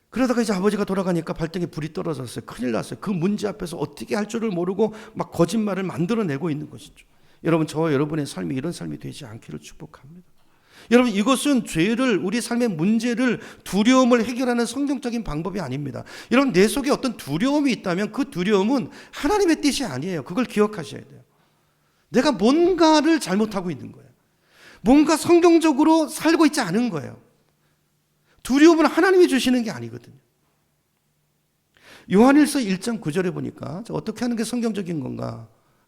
그러다가 이제 아버지가 돌아가니까 발등에 불이 떨어졌어요. 큰일 났어요. 그 문제 앞에서 어떻게 할 줄을 모르고 막 거짓말을 만들어내고 있는 것이죠. 여러분, 저와 여러분의 삶이 이런 삶이 되지 않기를 축복합니다. 여러분, 이것은 죄를, 우리 삶의 문제를, 두려움을 해결하는 성경적인 방법이 아닙니다. 여러분, 내 속에 어떤 두려움이 있다면 그 두려움은 하나님의 뜻이 아니에요. 그걸 기억하셔야 돼요. 내가 뭔가를 잘못하고 있는 거예요. 뭔가 성경적으로 살고 있지 않은 거예요. 두려움은 하나님이 주시는 게 아니거든요. 요한일서 1장 9절에 보니까 어떻게 하는 게 성경적인 건가?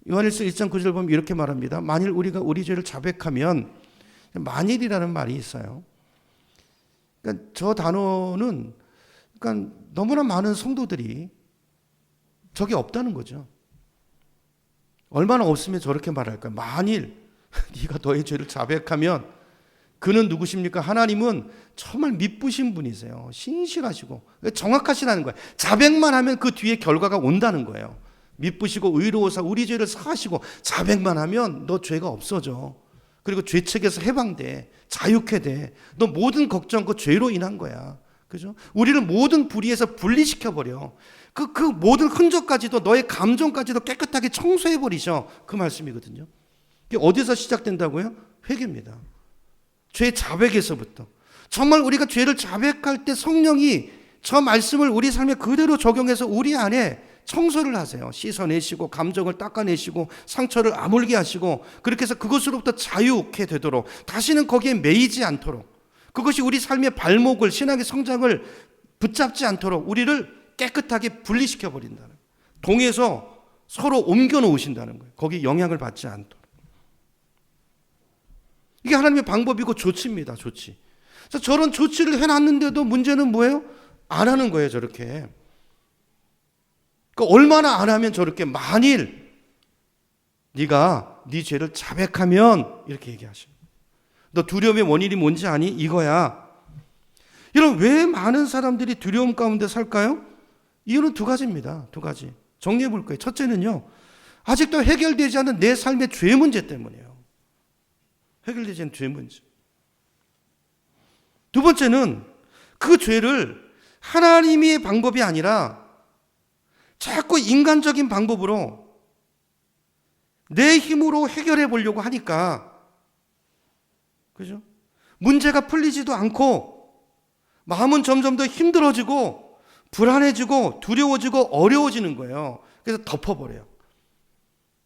요한일서 1장 9절 보면 이렇게 말합니다. 만일 우리가 우리 죄를 자백하면, 만일이라는 말이 있어요. 그러니까 저 단어는, 그러니까 너무나 많은 성도들이 저게 없다는 거죠. 얼마나 없으면 저렇게 말할까요? 만일 네가 너의 죄를 자백하면, 그는 누구십니까? 하나님은 정말 미쁘신 분이세요. 신실하시고 정확하시다는 거예요. 자백만 하면 그 뒤에 결과가 온다는 거예요. 미쁘시고 의로우사 우리 죄를 사하시고, 자백만 하면 너 죄가 없어져. 그리고 죄책에서 해방돼. 자유케 돼. 너 모든 걱정 그 죄로 인한 거야. 그죠? 우리를 모든 불의에서 분리시켜버려. 그 모든 흔적까지도, 너의 감정까지도 깨끗하게 청소해버리셔. 그 말씀이거든요. 이게 어디서 시작된다고요? 회개입니다. 죄 자백에서부터. 정말 우리가 죄를 자백할 때 성령이 저 말씀을 우리 삶에 그대로 적용해서 우리 안에 청소를 하세요. 씻어내시고 감정을 닦아내시고 상처를 아물게 하시고, 그렇게 해서 그것으로부터 자유케 되도록, 다시는 거기에 매이지 않도록, 그것이 우리 삶의 발목을, 신앙의 성장을 붙잡지 않도록 우리를 깨끗하게 분리시켜 버린다는 거예요. 동에서 서로 옮겨 놓으신다는 거예요. 거기 영향을 받지 않도록. 이게 하나님의 방법이고 조치입니다. 조치. 그래서 저런 조치를 해놨는데도 문제는 뭐예요? 안 하는 거예요. 저렇게. 그러니까 얼마나 안 하면 저렇게, 만일 네가 네 죄를 자백하면, 이렇게 얘기하십니다. 너 두려움의 원인이 뭔지 아니? 이거야. 여러분, 왜 많은 사람들이 두려움 가운데 살까요? 이유는 두 가지입니다. 두 가지. 정리해 볼 거예요. 첫째는요, 아직도 해결되지 않은 내 삶의 죄 문제 때문이에요. 해결되지 않은 죄 문제. 두 번째는 그 죄를 하나님의 방법이 아니라 자꾸 인간적인 방법으로 내 힘으로 해결해 보려고 하니까, 그죠? 문제가 풀리지도 않고 마음은 점점 더 힘들어지고 불안해지고 두려워지고 어려워지는 거예요. 그래서 덮어버려요.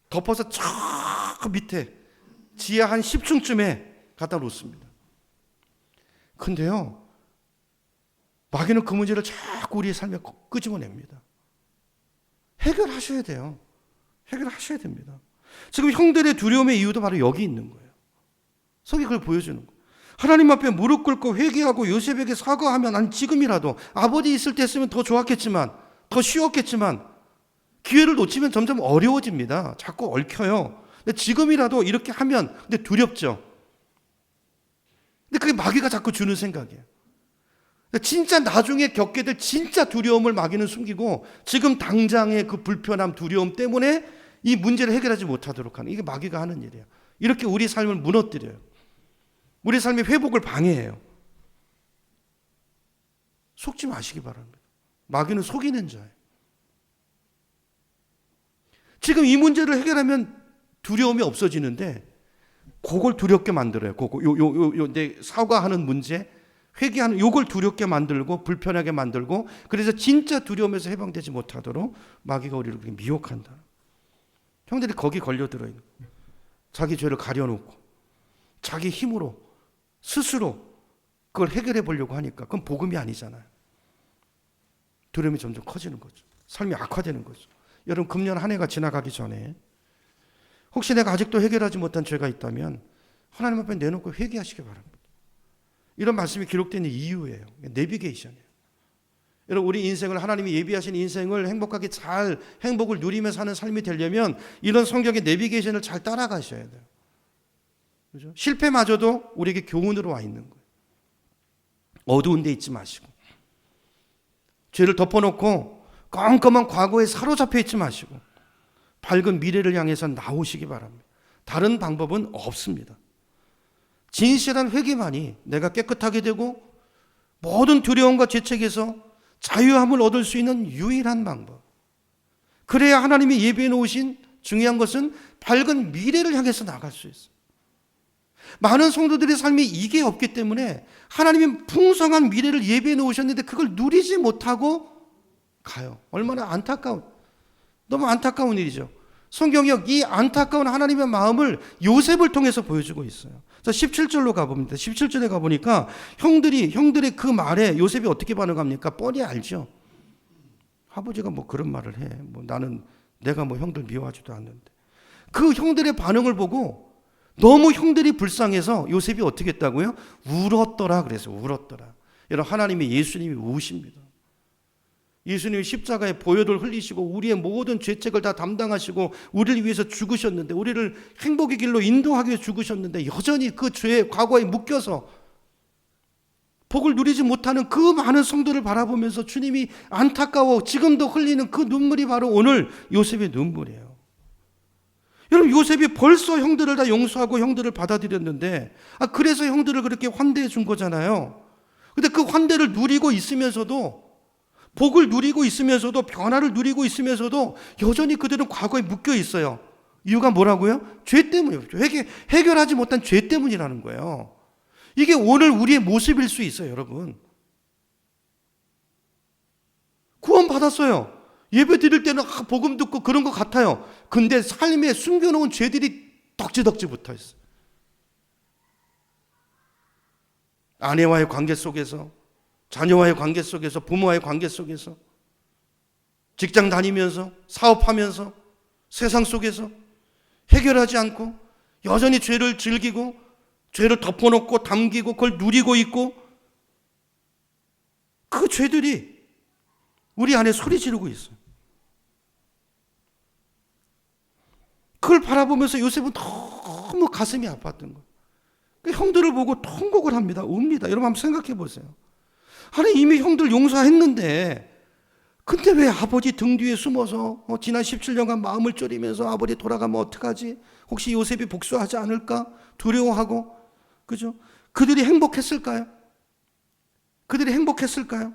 덮어서 저 밑에 지하 한 10층쯤에 갖다 놓습니다. 근데요, 마귀는 그 문제를 자꾸 우리의 삶에 끄집어냅니다. 해결하셔야 돼요. 해결하셔야 됩니다. 지금 형들의 두려움의 이유도 바로 여기 있는 거예요. 성경이 그걸 보여주는 거예요. 하나님 앞에 무릎 꿇고 회개하고 요셉에게 사과하면, 아니 지금이라도, 아버지 있을 때 했으면 더 좋았겠지만, 더 쉬웠겠지만, 기회를 놓치면 점점 어려워집니다. 자꾸 얽혀요. 근데 지금이라도 이렇게 하면, 근데 두렵죠. 근데 그게 마귀가 자꾸 주는 생각이에요. 진짜 나중에 겪게 될 진짜 두려움을 마귀는 숨기고, 지금 당장의 그 불편함, 두려움 때문에 이 문제를 해결하지 못하도록 하는, 이게 마귀가 하는 일이에요. 이렇게 우리 삶을 무너뜨려요. 우리 삶의 회복을 방해해요. 속지 마시기 바랍니다. 마귀는 속이는 자예요. 지금 이 문제를 해결하면 두려움이 없어지는데, 그걸 두렵게 만들어요. 내 사과하는 문제, 회개하는 요걸 두렵게 만들고 불편하게 만들고, 그래서 진짜 두려움에서 해방되지 못하도록 마귀가 우리를 그렇게 미혹한다. 형들이 거기 걸려들어 있는 거예요. 자기 죄를 가려놓고 자기 힘으로 스스로 그걸 해결해 보려고 하니까 그건 복음이 아니잖아요. 두려움이 점점 커지는 거죠. 삶이 악화되는 거죠. 여러분, 금년 한 해가 지나가기 전에 혹시 내가 아직도 해결하지 못한 죄가 있다면 하나님 앞에 내놓고 회개하시기 바랍니다. 이런 말씀이 기록된 이유예요. 내비게이션이에요. 여러분, 우리 인생을, 하나님이 예비하신 인생을 행복하게 잘 행복을 누리며 사는 삶이 되려면 이런 성경의 내비게이션을 잘 따라가셔야 돼요. 그죠? 실패마저도 우리에게 교훈으로 와 있는 거예요. 어두운 데 있지 마시고, 죄를 덮어놓고 깜깜한 과거에 사로잡혀 있지 마시고 밝은 미래를 향해서 나오시기 바랍니다. 다른 방법은 없습니다. 진실한 회개만이 내가 깨끗하게 되고 모든 두려움과 죄책에서 자유함을 얻을 수 있는 유일한 방법. 그래야 하나님이 예비해 놓으신 중요한 것은 밝은 미래를 향해서 나갈 수 있어요. 많은 성도들의 삶이 이게 없기 때문에 하나님이 풍성한 미래를 예비해 놓으셨는데 그걸 누리지 못하고 가요. 얼마나 안타까운, 너무 안타까운 일이죠. 성경이 이 안타까운 하나님의 마음을 요셉을 통해서 보여주고 있어요. 그래서 17절로 가봅니다. 17절에 가보니까 형들의 그 말에 요셉이 어떻게 반응합니까? 뻔히 알죠. 아버지가 뭐 그런 말을 해. 뭐 내가 뭐 형들 미워하지도 않는데. 그 형들의 반응을 보고 너무 형들이 불쌍해서 요셉이 어떻게 했다고요? 울었더라 그래서 울었더라. 여러분, 하나님이 예수님이 우십니다. 예수님이 십자가에 보혈을 흘리시고 우리의 모든 죄책을 다 담당하시고 우리를 위해서 죽으셨는데, 우리를 행복의 길로 인도하기 위해 죽으셨는데 여전히 그 죄의 과거에 묶여서 복을 누리지 못하는 그 많은 성도를 바라보면서 주님이 안타까워 지금도 흘리는 그 눈물이 바로 오늘 요셉의 눈물이에요. 여러분, 요셉이 벌써 형들을 다 용서하고 형들을 받아들였는데, 그래서 형들을 그렇게 환대해 준 거잖아요. 근데 그 환대를 누리고 있으면서도, 복을 누리고 있으면서도, 변화를 누리고 있으면서도 여전히 그들은 과거에 묶여 있어요. 이유가 뭐라고요? 죄 때문이에요. 해결하지 못한 죄 때문이라는 거예요. 이게 오늘 우리의 모습일 수 있어요, 여러분. 구원 받았어요. 예배 드릴 때는 복음 듣고 그런 것 같아요. 근데 삶에 숨겨놓은 죄들이 덕지덕지 붙어 있어요. 아내와의 관계 속에서, 자녀와의 관계 속에서, 부모와의 관계 속에서, 직장 다니면서, 사업하면서, 세상 속에서 해결하지 않고 여전히 죄를 즐기고 죄를 덮어놓고 담기고 그걸 누리고 있고, 그 죄들이 우리 안에 소리 지르고 있어요. 그걸 바라보면서 요셉은 너무 가슴이 아팠던 거예요. 형들을 보고 통곡을 합니다. 웁니다. 여러분 한번 생각해 보세요. 아니, 이미 형들 용서했는데 근데 왜 아버지 등 뒤에 숨어서 지난 17년간 마음을 졸이면서 아버지 돌아가면 어떡하지? 혹시 요셉이 복수하지 않을까? 두려워하고, 그죠? 그들이 행복했을까요? 그들이 행복했을까요?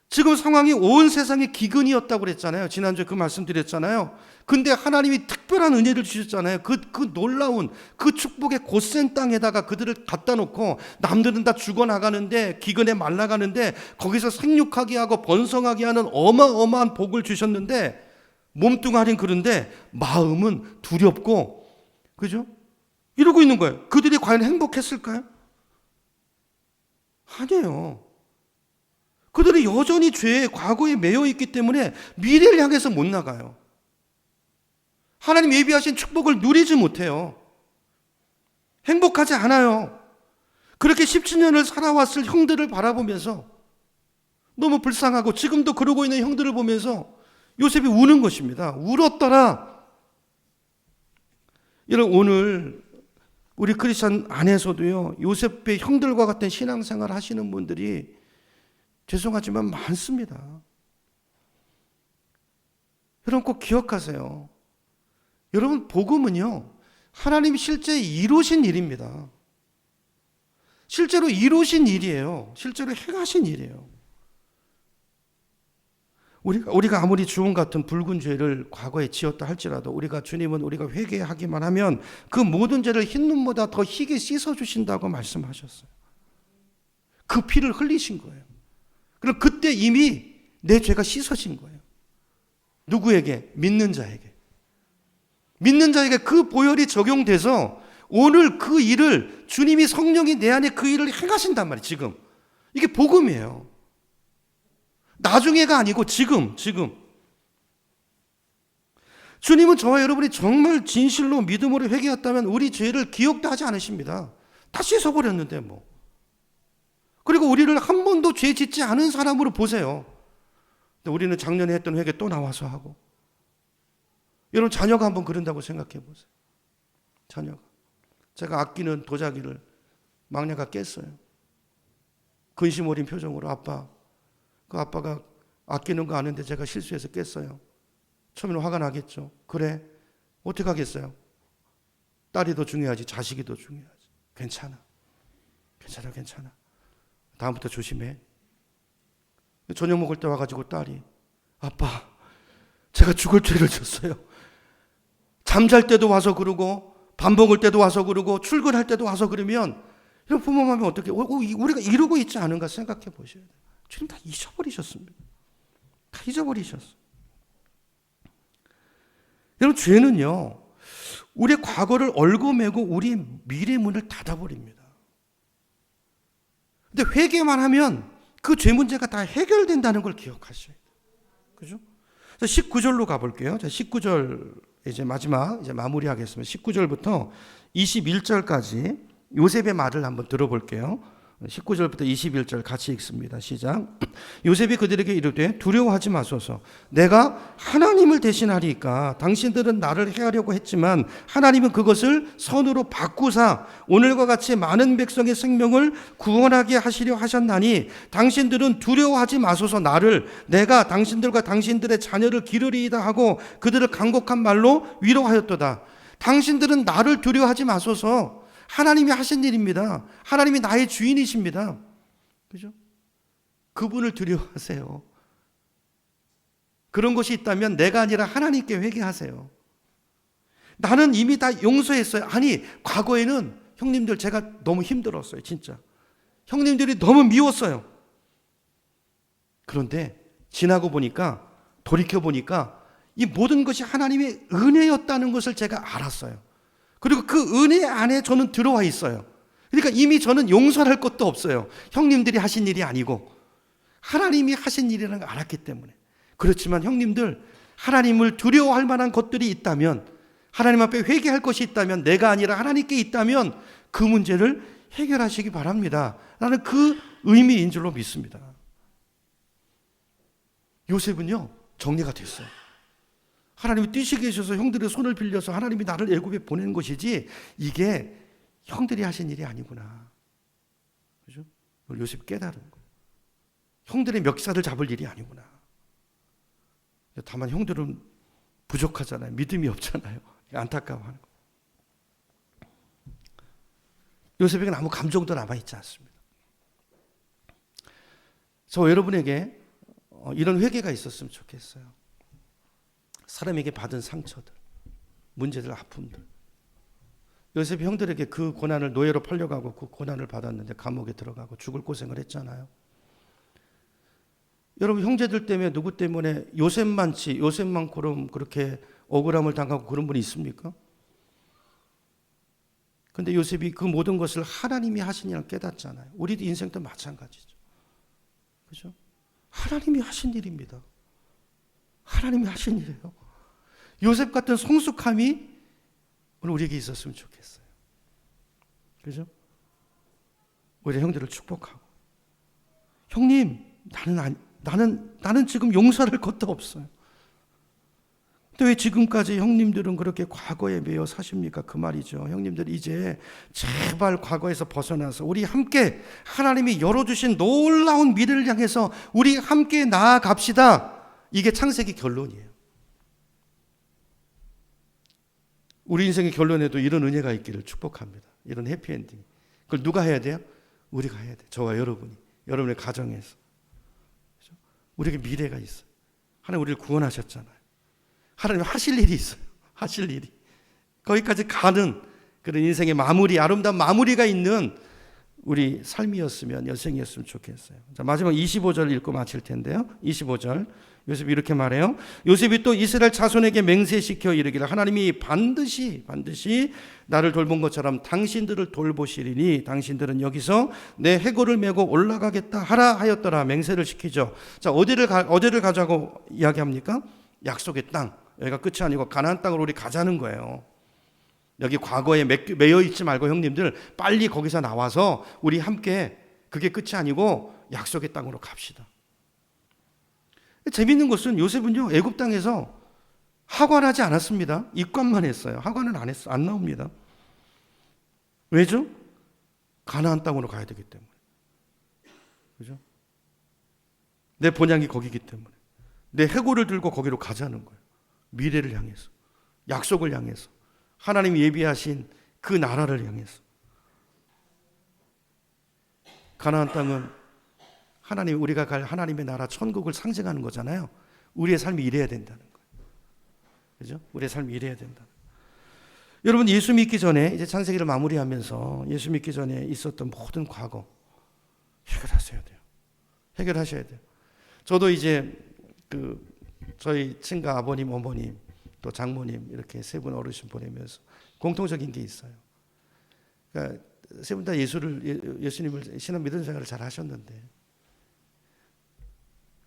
지금 상황이 온 세상의 기근이었다고 그랬잖아요. 지난주에 그 말씀 드렸잖아요. 근데 하나님이 특별한 은혜를 주셨잖아요. 그 놀라운 그 축복의 곧센 땅에다가 그들을 갖다 놓고 남들은 다 죽어나가는데, 기근에 말라가는데 거기서 생육하게 하고 번성하게 하는 어마어마한 복을 주셨는데, 몸뚱아리는 그런데 마음은 두렵고, 그죠? 이러고 있는 거예요. 그들이 과연 행복했을까요? 아니에요. 그들이 여전히 죄의 과거에 매여 있기 때문에 미래를 향해서 못 나가요. 하나님 예비하신 축복을 누리지 못해요. 행복하지 않아요. 그렇게 17년을 살아왔을 형들을 바라보면서 너무 불쌍하고, 지금도 그러고 있는 형들을 보면서 요셉이 우는 것입니다. 울었더라. 여러분, 오늘 우리 크리스천 안에서도요, 요셉의 형들과 같은 신앙생활 하시는 분들이 죄송하지만 많습니다. 여러분 꼭 기억하세요. 여러분, 복음은요, 하나님이 실제 이루신 일입니다. 실제로 이루신 일이에요. 실제로 행하신 일이에요. 우리가 아무리 주홍 같은 붉은 죄를 과거에 지었다 할지라도 주님은 우리가 회개하기만 하면 그 모든 죄를 흰 눈보다 더 희게 씻어주신다고 말씀하셨어요. 그 피를 흘리신 거예요. 그럼 그때 이미 내 죄가 씻어진 거예요. 누구에게? 믿는 자에게. 믿는 자에게 그 보혈이 적용돼서 오늘 그 일을, 주님이 성령이 내 안에 그 일을 행하신단 말이에요. 지금. 이게 복음이에요. 나중에가 아니고 지금. 주님은 저와 여러분이 정말 진실로 믿음으로 회개했다면 우리 죄를 기억도 하지 않으십니다. 다 씻어버렸는데 뭐. 그리고 우리를 한 번도 죄 짓지 않은 사람으로 보세요. 근데 우리는 작년에 했던 회개 또 나와서 하고. 여러분, 자녀가 한번 그런다고 생각해 보세요. 자녀가. 제가 아끼는 도자기를 막내가 깼어요. 근심 어린 표정으로 아빠, 그 아빠가 아끼는 거 아는데 제가 실수해서 깼어요. 처음에는 화가 나겠죠. 그래, 어떻게 하겠어요? 딸이 더 중요하지 자식이 더 중요하지. 괜찮아. 다음부터 조심해. 저녁 먹을 때 와가지고 딸이 아빠, 제가 죽을 죄를 졌어요. 잠잘 때도 와서 그러고 밥 먹을 때도 와서 그러고 출근할 때도 와서 그러면 이런 부모 마음이 어떻게 우리가 이러고 있지 않은가 생각해 보셔야 돼요. 주님 다 잊어버리셨습니다. 다 잊어버리셨어요. 여러분, 죄는요 우리의 과거를 얽어매고 우리의 미래 문을 닫아버립니다. 근데 회개만 하면 그 죄 문제가 다 해결된다는 걸 기억하셔야 돼요. 그죠? 19절로 가볼게요. 19절 이제 마지막 이제 마무리하겠습니다. 19절부터 21절까지 요셉의 말을 한번 들어볼게요. 19절부터 21절 같이 읽습니다. 시작. 요셉이 그들에게 이르되 두려워하지 마소서. 내가 하나님을 대신하리까. 당신들은 나를 해하려고 했지만 하나님은 그것을 선으로 바꾸사 오늘과 같이 많은 백성의 생명을 구원하게 하시려 하셨나니 당신들은 두려워하지 마소서. 나를 내가 당신들과 당신들의 자녀를 기르리이다 하고 그들을 간곡한 말로 위로하였도다. 당신들은 나를 두려워하지 마소서. 하나님이 하신 일입니다. 하나님이 나의 주인이십니다. 그죠? 그분을 두려워하세요. 그런 것이 있다면 내가 아니라 하나님께 회개하세요. 나는 이미 다 용서했어요. 아니, 과거에는 형님들 제가 너무 힘들었어요. 진짜. 형님들이 너무 미웠어요. 그런데 지나고 보니까, 돌이켜보니까 이 모든 것이 하나님의 은혜였다는 것을 제가 알았어요. 그리고 그 은혜 안에 저는 들어와 있어요. 그러니까 이미 저는 용서할 것도 없어요. 형님들이 하신 일이 아니고 하나님이 하신 일이라는 걸 알았기 때문에. 그렇지만 형님들, 하나님을 두려워할 만한 것들이 있다면, 하나님 앞에 회개할 것이 있다면, 내가 아니라 하나님께 있다면 그 문제를 해결하시기 바랍니다. 나는 그 의미인 줄로 믿습니다. 요셉은요 정리가 됐어요. 하나님이 뛰시게 해주셔서 형들의 손을 빌려서 하나님이 나를 애굽에 보내는 것이지 이게 형들이 하신 일이 아니구나. 그죠? 요셉이 깨달은 거예요. 형들의 멱살을 잡을 일이 아니구나. 다만 형들은 부족하잖아요. 믿음이 없잖아요. 안타까워하는 거예요. 요셉에게는 아무 감정도 남아있지 않습니다. 저 여러분에게 이런 회개가 있었으면 좋겠어요. 사람에게 받은 상처들, 문제들, 아픔들. 요셉이 형들에게 그 고난을, 노예로 팔려가고 그 고난을 받았는데 감옥에 들어가고 죽을 고생을 했잖아요. 여러분, 형제들 때문에, 누구 때문에 요셉만큼 그렇게 억울함을 당하고 그런 분이 있습니까? 근데 요셉이 그 모든 것을 하나님이 하시냐를 깨닫잖아요. 우리도 인생도 마찬가지죠. 그죠? 하나님이 하신 일입니다. 하나님이 하신 일이에요. 요셉 같은 성숙함이 오늘 우리에게 있었으면 좋겠어요. 그죠? 우리 형들을 축복하고, 형님, 나는 지금 용서할 것도 없어요. 근데 왜 지금까지 형님들은 그렇게 과거에 매여 사십니까? 그 말이죠. 형님들 이제 제발 과거에서 벗어나서 우리 함께 하나님이 열어주신 놀라운 미래를 향해서 우리 함께 나아갑시다. 이게 창세기 결론이에요. 우리 인생의 결론에도 이런 은혜가 있기를 축복합니다. 이런 해피엔딩. 그걸 누가 해야 돼요? 우리가 해야 돼요. 저와 여러분이. 여러분의 가정에서. 그렇죠? 우리에게 미래가 있어요. 하나님 우리를 구원하셨잖아요. 하나님 하실 일이 있어요. 하실 일이. 거기까지 가는 그런 인생의 마무리, 아름다운 마무리가 있는 우리 삶이었으면, 여생이었으면 좋겠어요. 자, 마지막 25절 읽고 마칠 텐데요. 25절. 요셉이 이렇게 말해요. 요셉이 또 이스라엘 자손에게 맹세시켜 이르기를 하나님이 반드시 나를 돌본 것처럼 당신들을 돌보시리니 당신들은 여기서 내 해골을 메고 올라가겠다 하라 하였더라. 맹세를 시키죠. 자, 어디를 가자고 이야기합니까? 약속의 땅. 여기가 끝이 아니고 가나안 땅으로 우리 가자는 거예요. 여기 과거에 매여 있지 말고 형님들 빨리 거기서 나와서 우리 함께, 그게 끝이 아니고 약속의 땅으로 갑시다. 재밌는 것은 요셉은요 애굽 땅에서 하관하지 않았습니다. 입관만 했어요. 하관은 안 나옵니다. 왜죠? 가나안 땅으로 가야 되기 때문에. 그죠? 내 본향이 거기기 때문에 내 해골을 들고 거기로 가자는 거예요. 미래를 향해서, 약속을 향해서, 하나님이 예비하신 그 나라를 향해서. 가나안 땅은 우리가 갈 하나님의 나라 천국을 상징하는 거잖아요. 우리의 삶이 이래야 된다는 거예요. 그죠? 우리의 삶이 이래야 된다. 여러분, 예수 믿기 전에, 이제 창세기를 마무리하면서 예수 믿기 전에 있었던 모든 과거 해결하셔야 돼요. 해결하셔야 돼요. 저도 이제 저희 친가 아버님, 어머님, 또 장모님 이렇게 세 분 어르신 보내면서 공통적인 게 있어요. 그러니까 세 분 다 예수님을 신앙 믿은 생활을 잘 하셨는데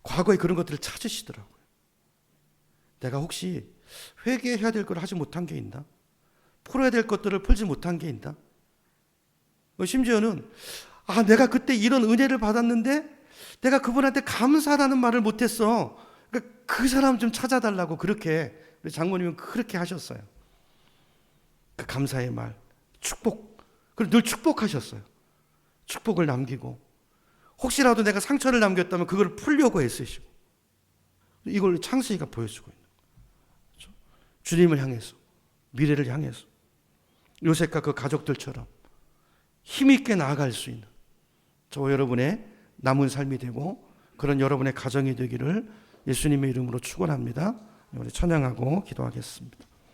과거에 그런 것들을 찾으시더라고요. 내가 혹시 회개해야 될 걸 하지 못한 게 있나? 풀어야 될 것들을 풀지 못한 게 있나? 심지어는 내가 그때 이런 은혜를 받았는데 내가 그분한테 감사하다는 말을 못했어. 그러니까 그 사람 좀 찾아달라고 그렇게 우리 장모님은 그렇게 하셨어요. 그 감사의 말, 축복, 그리고 늘 축복하셨어요. 축복을 남기고 혹시라도 내가 상처를 남겼다면 그걸 풀려고 애쓰시고, 이걸 창세기가 보여주고 있는 거죠. 주님을 향해서, 미래를 향해서 요셉과 그 가족들처럼 힘있게 나아갈 수 있는 저와 여러분의 남은 삶이 되고 그런 여러분의 가정이 되기를 예수님의 이름으로 축원합니다. 우리 찬양하고 기도하겠습니다.